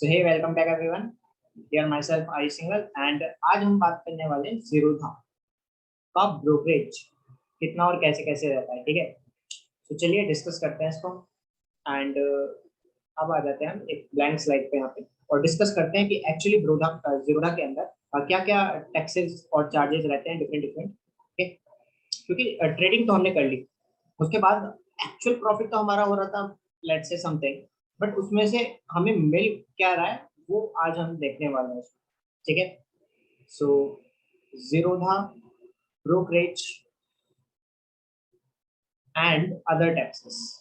So hey welcome back everyone, here myself I single and आज हम बात करने वाले हैं जीरोधा का ब्रोकरेज कितना और कैसे कैसे रहता है। ठीक है, तो चलिए डिस्कस करते हैं इसको एंड अब आ जाते हैं हम एक ब्लैंक स्लाइड पे यहाँ पे और डिस्कस करते हैं कि एक्चुअली जीरोधा के अंदर क्या क्या टैक्सेस और चार्जेस रहते हैं डिफरेंट डिफरेंट। ठीक है, क्योंकि ट्रेडिंग तो हमने कर ली, उसके बाद एक्चुअल प्रॉफिट तो हमारा हो रहा था लेट्स से समथिंग, बट उसमें से हमें मिल क्या रहा है वो आज हम देखने वाले हैं। ठीक है, so Zerodha brokerage and other taxes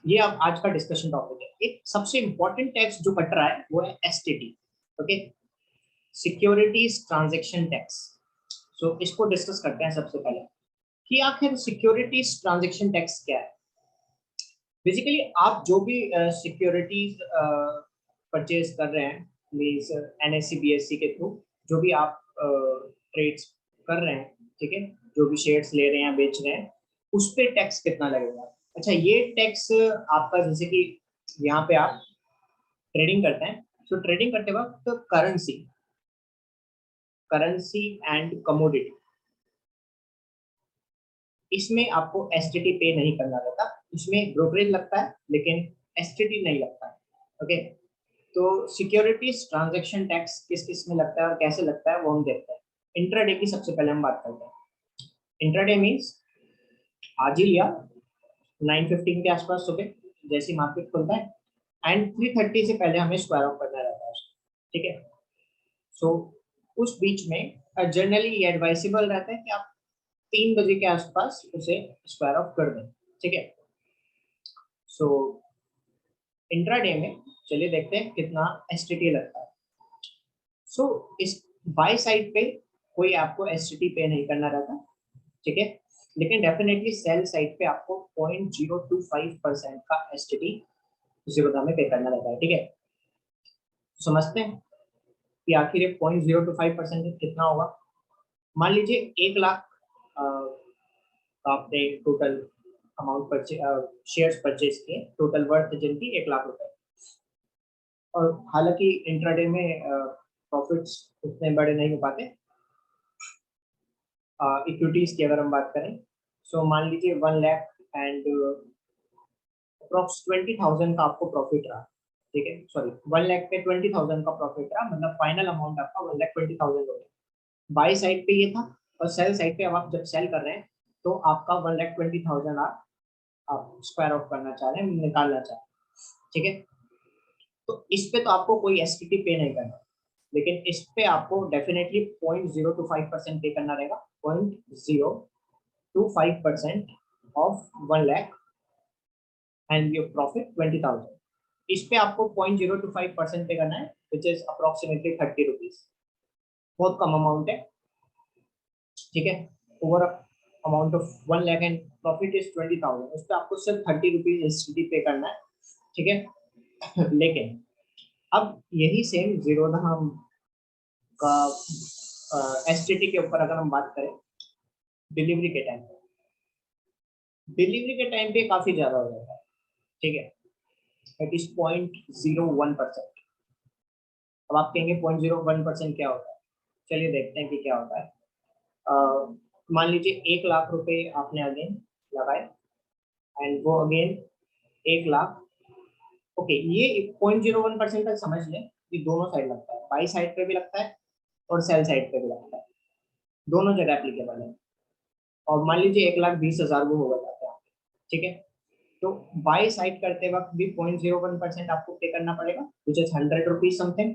ये अब आज का डिस्कशन टॉपिक है। एक सबसे इंपॉर्टेंट टैक्स जो कट रहा है वो है STT, okay, securities transaction tax. So इसको डिस्कस करते हैं सबसे पहले कि आखिर सिक्योरिटीज ट्रांजैक्शन टैक्स क्या है। बेसिकली आप जो भी सिक्योरिटीज परचेज कर रहे हैं, मीन्स एनएससी बीएससी के थ्रू जो भी आप ट्रेड्स कर रहे हैं, ठीक है, जो भी शेयर्स ले रहे हैं बेच रहे हैं, उस पे टैक्स कितना लगेगा। अच्छा, ये टैक्स आपका जैसे कि यहाँ पे आप ट्रेडिंग करते हैं, तो ट्रेडिंग करते वक्त करेंसी एंड कमोडिटी, इसमें आपको एसटीटी पे नहीं करना रहता। इसमें ब्रोकरेज लगता है लेकिन एसटीटी नहीं लगता है। ओके, तो सिक्योरिटीज ट्रांजैक्शन टैक्स किस किस में लगता है और कैसे लगता है वो हम देखते हैं। इंट्राडे की सबसे पहले हम बात करते हैं। इंट्राडे मीन्स आज ही लिया 9:15 के आसपास सुबह जैसे मार्केट खुलता है एंड 3:30 से पहले हमें स्क्वायर ऑफ करना रहता है। ठीक है, सो उस बीच में जनरली ये एडवाइसेबल रहता है कि आप 3 बजे के आसपास उसे स्क्वायर ऑफ कर दें। ठीक है, सो इंट्राडे में चलिए देखते हैं कितना एसटीटी लगता है। सो इस बाय साइड पे कोई आपको एसटीटी पे नहीं करना रहता, ठीक है, लेकिन डेफिनेटली सेल साइड पे आपको 0.025% का एसटीटी जीरोधा में पे करना रहता है। ठीक है, समझते हैं कि आखिर ये 0.025% कितना होगा। मान लीजिए 1 लाख आपने टोटल अमाउंट शेयर्स परचेज किए, टोटल वर्थ जिनकी 1 लाख रुपए, और हालांकि इंट्राडे में प्रॉफिट्स उतने बड़े नहीं हो पाते। इक्विटीज की अगर हम बात करें, सो मान लीजिए 1 लाख एंड अप्रॉक्स 20,000 का आपको प्रॉफिट रहा। ठीक है, सॉरी 1 लाख पे 20,000 का प्रॉफिट रहा, मतलब फाइनल अमाउंट आपका 1,20,000 हो गया। बाई साइड पे ये था और सेल साइड पे अब आप जब सेल कर रहे हैं तो आपका 1,20,000 आप स्क्वायर ऑफ करना चाह रहे हैं, निकालना चाह रहे हैं। ठीक है, तो इस पे तो आपको कोई एसटीटी पे नहीं करना, लेकिन इस पे आपको डेफिनेटली 0.025% पे करना रहेगा। 0.025% of 1 lakh and your profit 20,000, इस पे आपको 0.025% पे करना है, विच इज अप्रोक्सीमेटली 30 रुपीज। बहुत कम अमाउंट है। ठीक है, over amount of 1 lakh and profit is 20,000, उस पर आपको सिर्फ 30 रुपीज एसटीटी पे करना है। ठीक है, लेकिन अब यही सेम जीरोधा का एसटीटी के ऊपर अगर हम बात करें डिलीवरी के टाइम पे काफी ज्यादा हो जाता है। ठीक है, इट इज 0.01%। अब आप कहेंगे 0.01% क्या होता है, चलिए देखते हैं कि क्या होता है। मान लीजिए 1 लाख रुपए आपने अगेन लगाए एंड वो अगेन 1 लाख। ओके, ये 0.01% तक समझ लें कि दोनों साइड लगता है, बाई साइड पे भी लगता है और सेल साइड पे भी लगता है, दोनों जगह एप्लीकेबल है। और मान लीजिए 1,20,000 वो होगा जाता है। ठीक है, तो बाई साइड करते वक्त भी 0.01% आपको पे करना पड़ेगा, which is 100 rupees something,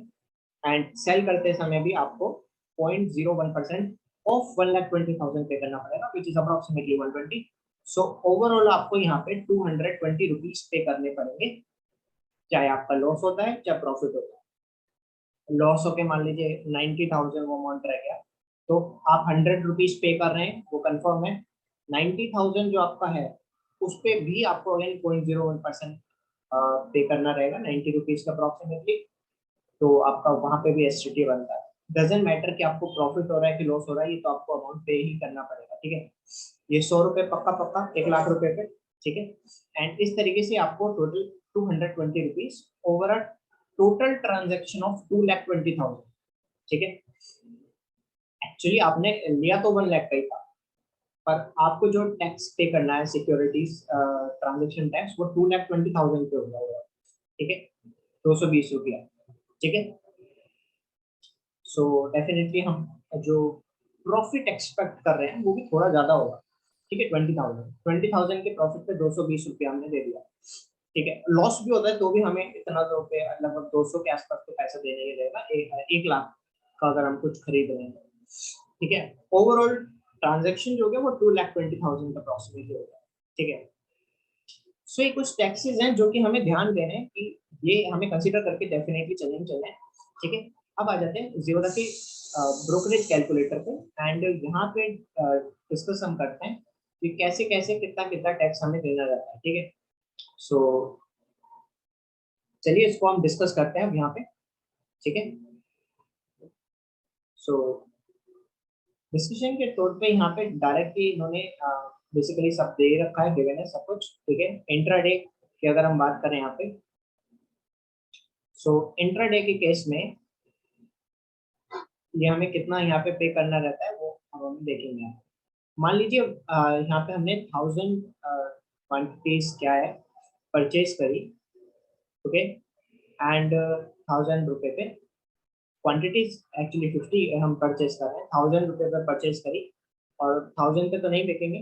and sale करते समय भी आपको 0.01% ऑफ 1,20,000 पे करना पड़ेगा, which is approximately 120। So overall आपको यहाँ पे 220 रुपीज पे करने पड़ेंगे, चाहे आपका लॉस होता है चाहे प्रॉफिट होता है। लॉस होके मान लीजिए 90,000 वो अमाउंट रह गया, तो आप 100 रुपीज पे कर रहे हैं, वो कंफर्म है। 90,000 जो आपका है उस पे भी आपको अगेन 0.01% पे करना रहेगा, 90 रुपीज का अप्रोक्सीमेटली। तो आपका वहां पे भी एसटीटी बनता है। डजेंट मैटर कि आपको प्रॉफिट हो रहा है कि लॉस हो रहा है, ये तो आपको अमाउंट पे ही करना पड़ेगा। ठीक है, ये 100 रुपए पक्का पक्का 1 लाख रुपए पे। ठीक है, एंड इस तरीके से आपको total 220 rupees over total transaction of 2,20,000, ठीक है। एक्चुअली आपने लिया तो 1 लाख का ही था, पर आपको जो टैक्स पे करना है सिक्योरिटीज ट्रांजैक्शन टैक्स, वो 2,20,000 पे होगा, ठीक है, 220 रुपया, ठीक है। सो डेफिनेटली हम जो प्रॉफिट एक्सपेक्ट कर रहे हैं वो भी थोड़ा ज्यादा होगा, ठीक है। 20,000 के प्रॉफिट पे 220 रुपया हमने दे दिया, ठीक है। लॉस भी होता है तो भी हमें इतना रुपये लगभग 200 के आसपास तो पैसा देने ही रहेगा, 1 लाख का अगर हम कुछ खरीद रहे हैं, ठीक है। ओवरऑल ट्रांजेक्शन जो होगा वो 2,20,000 का अप्रोक्सीमेटली होगा, ठीक है। सो ये कुछ टैक्सेस हैं जो कि हमें ध्यान देने हैं कि ये हमें कंसीडर करके डेफिनेटली चलना है, ठीक है। अब आ जाते हैं ज़ीरोधा के ब्रोकरेज कैलकुलेटर पे, एंड यहाँ पे डिस्कस हम करते हैं कि कैसे कैसे कितना कितना टैक्स हमें देना जाता है, ठीक है। सो चलिए इसको हम डिस्कस करते हैं अब यहाँ पे, ठीक है। सो डिस्कशन के तौर पे यहाँ पे डायरेक्टली इन्होंने बेसिकली सब दे रखा है, गिवन है सब कुछ, ठीक है। इंट्राडे की अगर हम बात करें यहाँ पे, सो इंट्राडे के केस में ये हमें कितना यहाँ पे करना रहता है वो अब हम देखेंगे। मान लीजिए यहाँ पे हमने 1000 क्वांटिटीज क्या है परचेज करी, ओके, एंड 1000 रुपये पे क्वांटिटीज एक्चुअली 50 हम परचेज कर रहे हैं, 1000 रुपये पे परचेज करी, और 1000 पे तो नहीं बेचेंगे,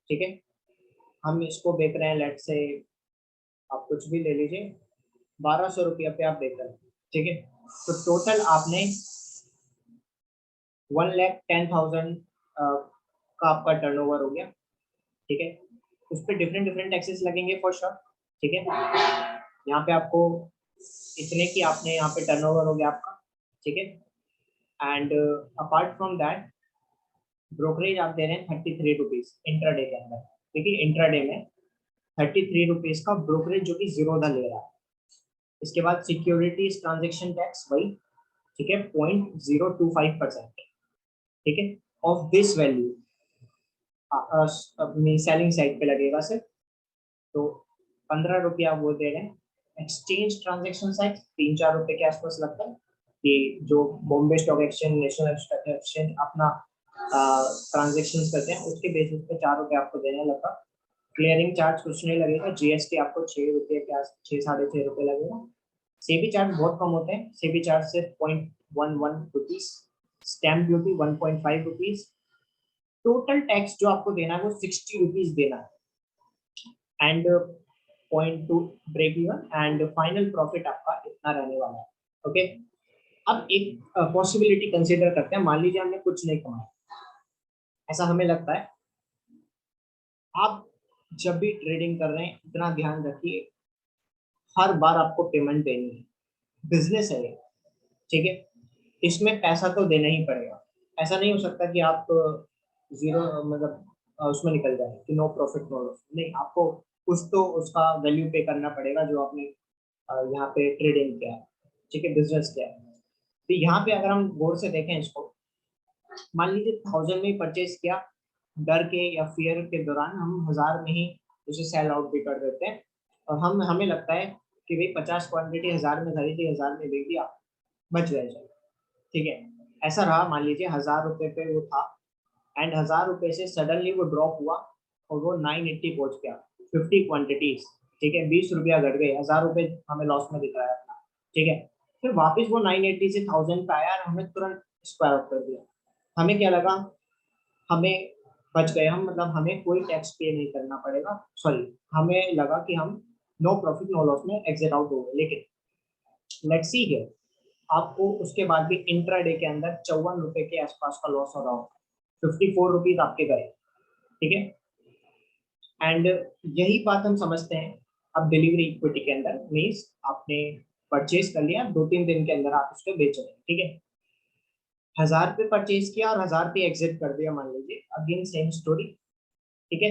ठीक है। हम इसको बेच रहे हैं, लेट से आप कुछ भी ले लीजिए, 1200 रुपया पे आप बेच रहे हैं, ठीक है। तो टोटल आपने 1,10,000 का आपका टर्नओवर हो गया, ठीक है। उस पर डिफरेंट डिफरेंट टैक्सेस लगेंगे फॉर श्योर, ठीक है। यहाँ पे आपको इतने की आपने यहाँ पे टर्नओवर हो गया आपका, ठीक है। And apart from that brokerage आप दे रहे हैं 33 रुपीज इंट्राडे के अंदर, देखिए इंट्राडे में 33 रुपीज का ब्रोकरेज जो कि ज़ीरोधा ले रहा है। इसके बाद सिक्योरिटीज ट्रांजेक्शन टैक्स वही, ठीक है, 0.025%, ठीक है, ऑफ दिस वैल्यू अपनी सेलिंग साइड पे लगेगा सिर्फ, तो 15 रुपया वो दे रहे हैं। एक्सचेंज ट्रांजेक्शन टैक्स 3-4 रुपए के आसपास लगता है, कि जो Bombay stock exchange, national stock exchange अपना ट्रांजेक्शन करते हैं उसके बेसिस पे 4 रुपए आपको देने लगा। क्लियरिंग चार्ज कुछ नहीं लगेगा, जीएसटी आपको 6 रुपये के आस 6-6.5 रुपये लगेगा। सेबी चार्ज बहुत कम होते हैं, सेबी चार्ज से 0.11 rupees, stamp duty 1.5 rupees. Total tax जो आपको देना है वो 60 रुपीज देना है, and 0.2 break even, and final profit आपका इतना रहने वाला है, ओके। अब एक पॉसिबिलिटी कंसीडर करते हैं, मान लीजिए हमने कुछ नहीं कमाया, ऐसा हमें लगता है। आप जब भी ट्रेडिंग कर रहे हैं इतना ध्यान रखिए, हर बार आपको पेमेंट देनी है, बिजनेस है ये, ठीक है। इसमें पैसा तो देना ही पड़ेगा, ऐसा नहीं हो सकता कि आप जीरो मतलब उसमें निकल जाए कि नो प्रॉफिट नो लॉस, नहीं, आपको कुछ तो उसका वैल्यू पे करना पड़ेगा जो आपने यहाँ पे ट्रेडिंग किया है, ठीक है, बिजनेस किया है। तो यहाँ पे अगर हम गौर से देखें इसको, मान लीजिए 1000 में ही परचेज किया, डर के या फियर के दौरान हम 1000 में ही उसे सेल आउट भी कर देते हैं, और हमें लगता है कि भाई 50 क्वांटिटी 1000 में खरीदी, 1000 में बेच दिया, बच गए चलो, ठीक है। ऐसा रहा, मान लीजिए 1000 रुपये पे वो था, एंड 1000 रुपये से सडनली वो ड्रॉप हुआ और वो 980 पहुंच गया, 50 क्वांटिटीज, ठीक है, 20 रुपया घट गए, 1000 रुपये हमें लॉस में दिख रहा है, ठीक है। फिर वापस वो 980 से 1000 पे आया और हमने तुरंत स्क्वायर ऑफ कर दिया। हमें क्या लगा, हमें बच गए हम, मतलब हमें कोई टैक्स पे नहीं करना पड़ेगा, सॉरी, हमें लगा कि हम नो प्रॉफिट नो लॉस में एग्जिट आउट हो गए। लेकिन लेट्स सी हियर, आपको उसके बाद भी इंट्राडे के अंदर 54 रुपए के आसपास का लॉस हो रहा होगा, 54 रुपीज आपके गए, ठीक है। एंड यही बात हम समझते हैं अब डिलीवरी इक्विटी के अंदर, मीन्स आपने परचेज कर लिया, 2-3 दिन के अंदर आप उसको बेच रहे हैं, ठीक है। 1000 पे परचेज किया और 1000 पे एग्जिट कर दिया, मान लीजिए, अगेन सेम स्टोरी, ठीक है।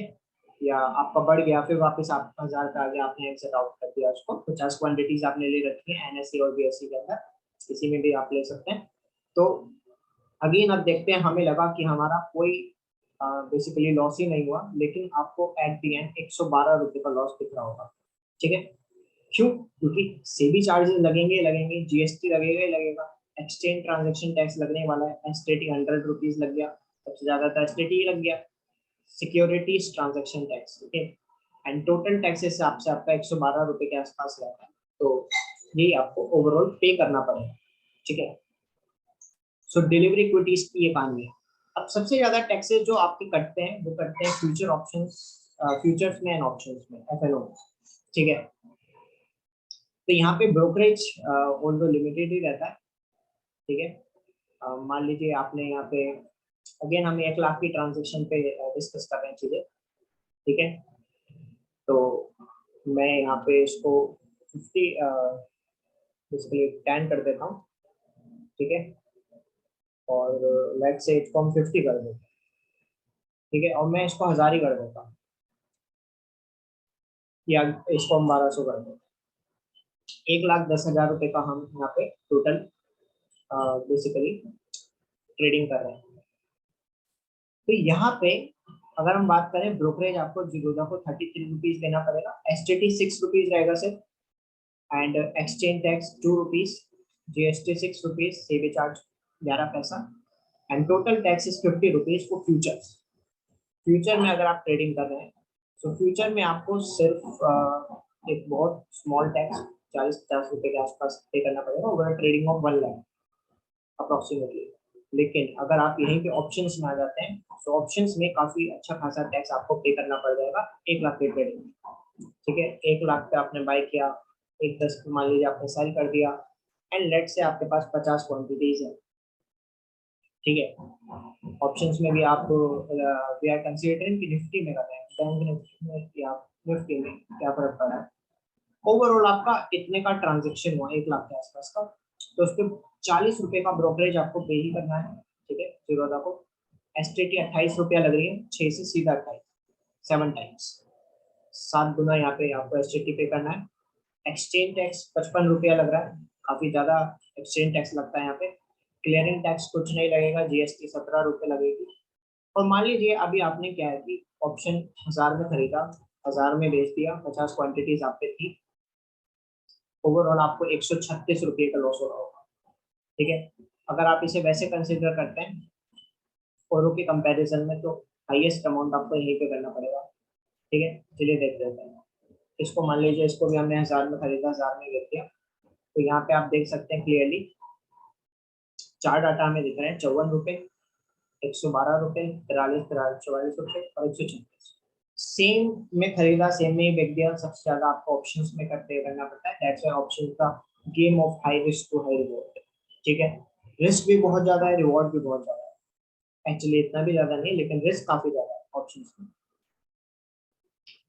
या आपका बढ़ गया, फिर वापस आप 1000 पे आ गया, आपने एग्जिट आउट कर दिया उसको, 50 क्वांटिटीज आपने ले रखी है एनएससी और बीएससी के अंदर, किसी में भी आप ले सकते हैं। तो अगेन अब देखते हैं, हमें लगा कि हमारा कोई बेसिकली लॉस ही नहीं हुआ, लेकिन आपको एट दी एंड 112 रुपये का लॉस दिख रहा होगा, ठीक है। क्यों? क्योंकि सेबी चार्जेस लगेंगे, जीएसटी लगेगा ही लगेगा, एक्सचेंज ट्रांजेक्शन टैक्स लगने वाला है, एसटीटी 100 रुपीज लग गया, सबसे ज्यादा तो एसटीटी ही लग गया, सिक्योरिटीज ट्रांजेक्शन टैक्स, ठीक है, एंड टोटल टैक्सेस से आपसे आपका 112 रुपए के आसपास रहता है, तो ये आपको ओवरऑल पे करना पड़ेगा, ठीक है। सो डिलीवरी इक्विटीज की ये कहानी है। अब सबसे ज्यादा टैक्सेस जो आपके कटते हैं वो कटते हैं फ्यूचर ऑप्शंस, फ्यूचर्स में एंड ऑप्शंस में, एफएनओ में, ठीक है। तो यहाँ पे ब्रोकरेज ऑल्दो लिमिटेड ही रहता है, ठीक है। मान लीजिए आपने यहाँ पे, अगेन हम 1 लाख की ट्रांजेक्शन पे डिस्कस कर रहे हैं चीजें, ठीक है। तो मैं यहाँ पे इसको 50 बेसिकली 10 कर देता हूँ, ठीक है, और लेट से इसको हम 50 कर देते हैं, ठीक है, और मैं इसको 1000 ही कर देता हूँ, या इसको हम 1200 कर देते हैं। 1,10,000 रुपए का हम यहाँ पे टोटल बेसिकली ट्रेडिंग कर रहे हैं। तो यहाँ पे अगर हम बात करें ब्रोकरेज, आपको जीरोधा को 33 रुपीज देना पड़ेगा, एसटीटी 6 रुपीज रहेगा सिर्फ, and exchange tax 2 rupees, GST 6 rupees, सेवी चार्ज 11 पैसा, and total tax is 50 rupees for futures. Future में अगर आप ट्रेडिंग कर रहे हैं तो फ्यूचर में आपको सिर्फ एक बहुत स्मॉल टैक्स 40-50 रुपए के आसपास पे करना पड़ेगा over trading of 1 lakh approximately. लेकिन अगर आप यहीं पे ऑप्शंस में आ जाते हैं तो ऑप्शंस में काफी अच्छा खासा टैक्स आपको पे करना पड़ जाएगा 1 लाख के ट्रेडिंग में, ठीक है। 1 लाख पे आपने बाय किया, 1,10 मान लीजिए आपने सेल कर दिया, एंड लेट से आपके पास 50 क्वांटिटीज है, ठीक है। ऑप्शंस में भी आप वी आर कंसीडरिंग कि निफ्टी में कर रहे हैं, बैंक निफ्टी में या निफ्टी में क्या फर्क पड़ा है। ओवरऑल आपका इतने का ट्रांजेक्शन हुआ 1 लाख के आसपास का, तो उस पर 40 रुपए का ब्रोकरेज आपको पे ही करना है, ठीक है, जीरोधा को। एसटीटी 28 रुपया लग रही है, 6 से सीधा 28, 7 टाइम्स, 7 गुना यहाँ पे आपको एसटीटी पे करना है। एक्सचेंज टैक्स 55 रुपया लग रहा है, काफी ज्यादा एक्सचेंज टैक्स लगता है यहाँ पे। क्लियरिंग टैक्स कुछ नहीं लगेगा, जीएसटी 17 रुपये लगेगी। और मान लीजिए अभी आपने क्या है कि ऑप्शन 1000 में खरीदा, 1000 में बेच दिया, 50 क्वांटिटीज आप पे थी, ओवरऑल आपको 136 रुपये का लॉस हो रहा होगा, ठीक है। अगर आप इसे वैसे कंसिडर करते हैं औरों के कंपैरिजन में, तो हाईएस्ट अमाउंट आपको यहीं पे करना पड़ेगा, ठीक है। चलिए देख लेते हैं इसको। मान लीजिए इसको भी हमने 1000 में खरीदा, 1000 में बेच दिया, तो यहाँ पे आप देख सकते हैं क्लियरली 4 डाटा हमें दिख रहे हैं, 54 रुपये, 112 रुपये, 43, 44 रुपये और 136। सेम में खरीदा, सेम में ही बेच दिया, सबसे ज्यादा आपको ऑप्शंस में करना पड़ता है, दैट्स व्हाई ऑप्शन का game of high risk to high reward, ठीक है। रिस्क भी बहुत ज्यादा है, रिवॉर्ड भी बहुत ज्यादा है, एक्चुअली इतना भी ज्यादा नहीं, लेकिन रिस्क काफी ज्यादा है ऑप्शंस में।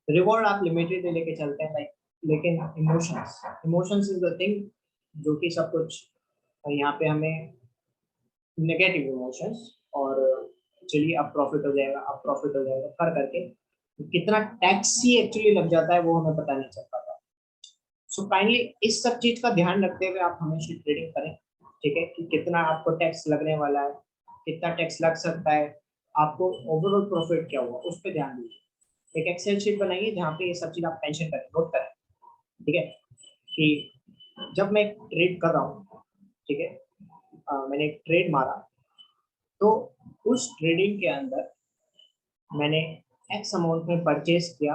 रिवॉर्ड आप लिमिटेड लेके चलते हैं लाइक, लेकिन emotions, emotions is the thing जो कि सब कुछ यहाँ पे हमें नेगेटिव इमोशंस, और चलिए अब प्रॉफिट हो जाएगा, अब प्रॉफिट हो जाएगा कर करके कितना टैक्स ही एक्चुअली लग जाता है वो हमें पता नहीं चल पाता। सो काइंडली इस सब चीज का ध्यान रखते हुए आप हमेशा ट्रेडिंग करें, ठीक है, कि कितना आपको टैक्स लगने वाला है, कितना टैक्स लग सकता है, आपको ओवरऑल प्रॉफिट क्या हुआ उस पर ध्यान दीजिए। एक एक्सेल शीट बनाइए जहाँ पे ये सब चीज आप मेंशन करें, नोट करें, ठीक है, कि जब मैं ट्रेड कर रहा हूँ, ठीक है, मैंने एक ट्रेड मारा, तो उस ट्रेडिंग के अंदर मैंने एक्स अमाउंट में परचेज किया,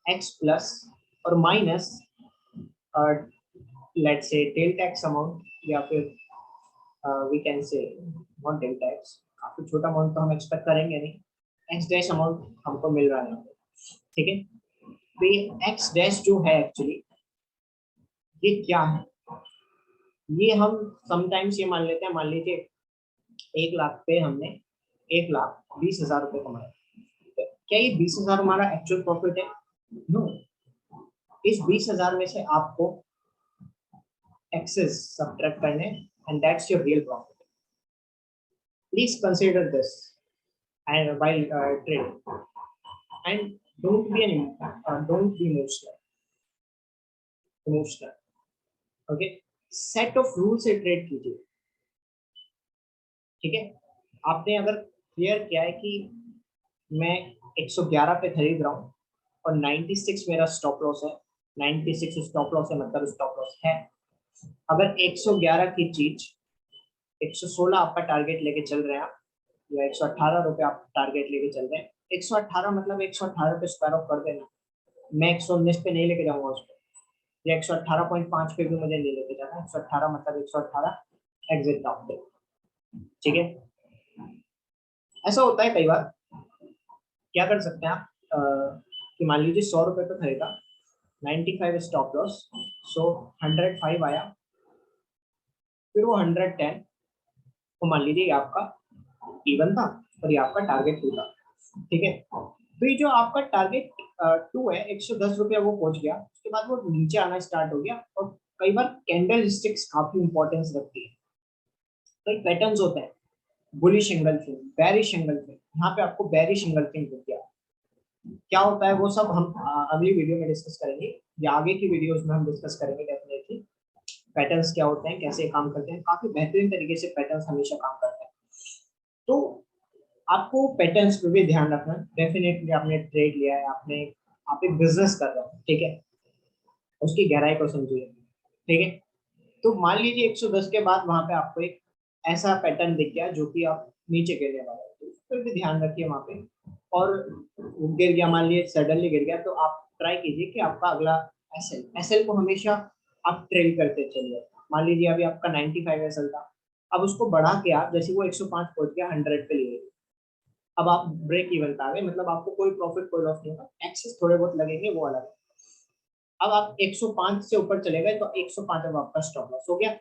एक्स प्लस और minus let's say tell tax amount, या फिर we can say not tell tax, काफी छोटा अमाउंट तो हम एक्सपेक्ट करेंगे नहीं, एक्स डैश अमाउंट हमको मिल रहा है, ठीक है। तो ये एक्स डैश जो है एक्चुअली ये क्या है, ये हम समटाइम्स ये मान लेते हैं, मान लीजिए 1 लाख पे हमने 1,20,000 रुपये कमाए, क्या ये 20,000 हमारा एक्चुअल प्रॉफिट है? नो, इस 20,000 में से आपको एक्सेस सब्ट्रैक्ट करने, and that's your real profit. Please consider this and while trading, and don't be emotional, okay. Set of rule से ट्रेड कीजिए, ठीक है। आपने अगर क्लियर किया है कि मैं 111 पे खरीद रहा हूँ और 96 मेरा स्टॉप लॉस है, 96 स्टॉप लॉस है, मतलब स्टॉप लॉस है। अगर 111 की चीज 116 आपका टारगेट लेके चल रहे हैं आप, या 118 रुपये आप टारगेट लेके चल रहे हैं, 118 मतलब 118 पे स्क्वायर ऑफ कर देना। मैं 119 पे नहीं लेके जाऊंगा उसको, या 118.5 पे भी मुझे नहीं लेके जाना। 118 मतलब 118 एग्जिट डाउन पे, ठीक है। ऐसा होता है कई बार, क्या कर सकते हैं आप, कि मान लीजिए 100 रुपये पे खरीदा, 95 स्टॉप लॉस, सो 105 आया, फिर वो 110, तो मान लीजिए ये आपका इवन था और ये आपका टारगेट 2 था, ठीक है। तो ये जो आपका टारगेट 2 है, 110 रुपया वो पहुंच गया, उसके बाद वो नीचे आना स्टार्ट हो गया। और कई बार कैंडल स्टिक्स काफी इंपॉर्टेंस रखती है। कई पैटर्न्स होते हैं, बुलिश एंगल्फिंग, बेरिश एंगल्फिंग। यहाँ पे आपको बेरिश एंगल्फिंग दिख गया, क्या होता है वो सब हम अगली वीडियो में डिस्कस करेंगे, या आगे की वीडियोस में हम डिस्कस करेंगे डेफिनेटली। पैटर्न्स क्या होते हैं, कैसे काम करते हैं, काफी बेहतरीन तरीके से पैटर्न्स हमेशा काम करते हैं। तो आपको पैटर्न्स पे भी ध्यान रखना। डेफिनेटली आपने ट्रेड लिया है, आप एक बिजनेस कर रहे हो, ठीक है, उसकी गहराई को समझिए, ठीक है। तो मान लीजिए 110 के बाद वहां पे आपको एक ऐसा पैटर्न दिख गया जो कि आप नीचे गिरने वाला है, तो उस पर भी ध्यान रखिए वहां पे। और गिर गया, मान लीजिए सडनली गिर गया, तो आप ट्राई कीजिए कि आपका अगला एसएल को हमेशा आप ट्रेल करते चलिए। मान लीजिए अभी आपका 95 एसएल था, अब उसको बढ़ा के आप जैसे वो 105 पहुंच गया, 100 पे लिए, अब आप ब्रेक इवन पे आ गए, मतलब आपको कोई प्रॉफिट कोई लॉस नहीं होगा, एक्सेस थोड़े बहुत लगेंगे वो अलग है। अब आप 105 से ऊपर चले गए, तो 105 अब आपका स्टॉप लॉस हो गया,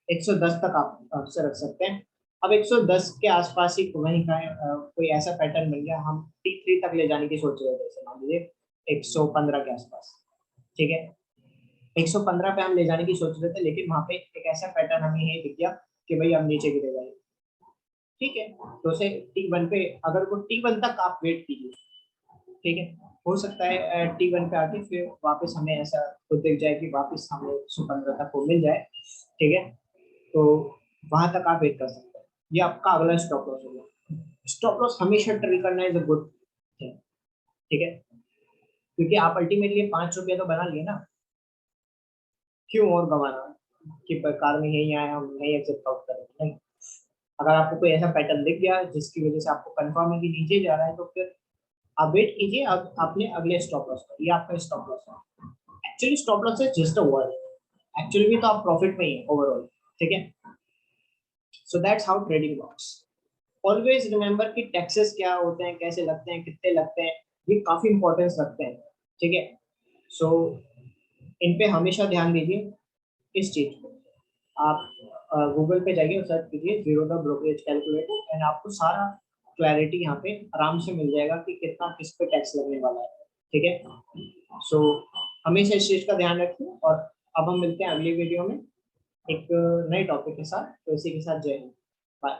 110 तक आप से रख सकते हैं। अब 110 के आसपास ही वहीं का कोई ऐसा पैटर्न बन गया, हम T3 तक ले जाने की सोच रहे थे, जैसे मान लीजिए 115 के आसपास, ठीक है। 115 पे हम ले जाने की सोच रहे थे, लेकिन वहां पे एक ऐसा पैटर्न हमें ये दिख गया कि भाई अब नीचे गिरेगा, ठीक है। तो उसे T1 पे, अगर वो T1 तक आप वेट कीजिए, ठीक है, हो सकता है T1 पे आके फिर वापस हमें ऐसा तो दिख जाए कि वापस हमें 115 तक को मिल जाए, ठीक है। तो वहां तक आप वेट कर सकते हैं। ये आपका अगला स्टॉप लॉस होगा। स्टॉप लॉस हमेशा ट्रिल करना इज अ गुड थिंग, ठीक है, क्योंकि आप अल्टीमेटली 5 रुपया तो बना लिए ना, क्यों और गंवाना कि प्रकार में यही आया हम नहीं एग्जिट आउट करेंगे, नहीं। अगर आपको कोई ऐसा पैटर्न दिख गया जिसकी वजह से आपको कंफर्म है कि नीचे जा रहा है, तो फिर आप वेट कीजिए, अब अपने अगले स्टॉप लॉस पर। ये आपका स्टॉप लॉस है। Actually stop loss is just a word, actually भी तो आप प्रॉफिट में ही है ओवरऑल, ठीक है। So that's how trading works. Always remember कि टैक्सेस क्या होते हैं, कैसे लगते हैं, कितने लगते हैं, ये काफी इंपॉर्टेंस रखते हैं, ठीक है। सो इन पे हमेशा ध्यान दीजिए। इस चीज को आप गूगल पे जाइए और सर्च कीजिए zero the brokerage calculator, and आपको सारा क्लैरिटी यहाँ पे आराम से मिल जाएगा कि कितना किस पे टैक्स लगने वाला है, ठीक है। सो हमेशा इस चीज का ध्यान रखिए। और अब हम मिलते हैं अगली वीडियो में एक नए टॉपिक के साथ। तो इसी के साथ जय हिंद, बाय।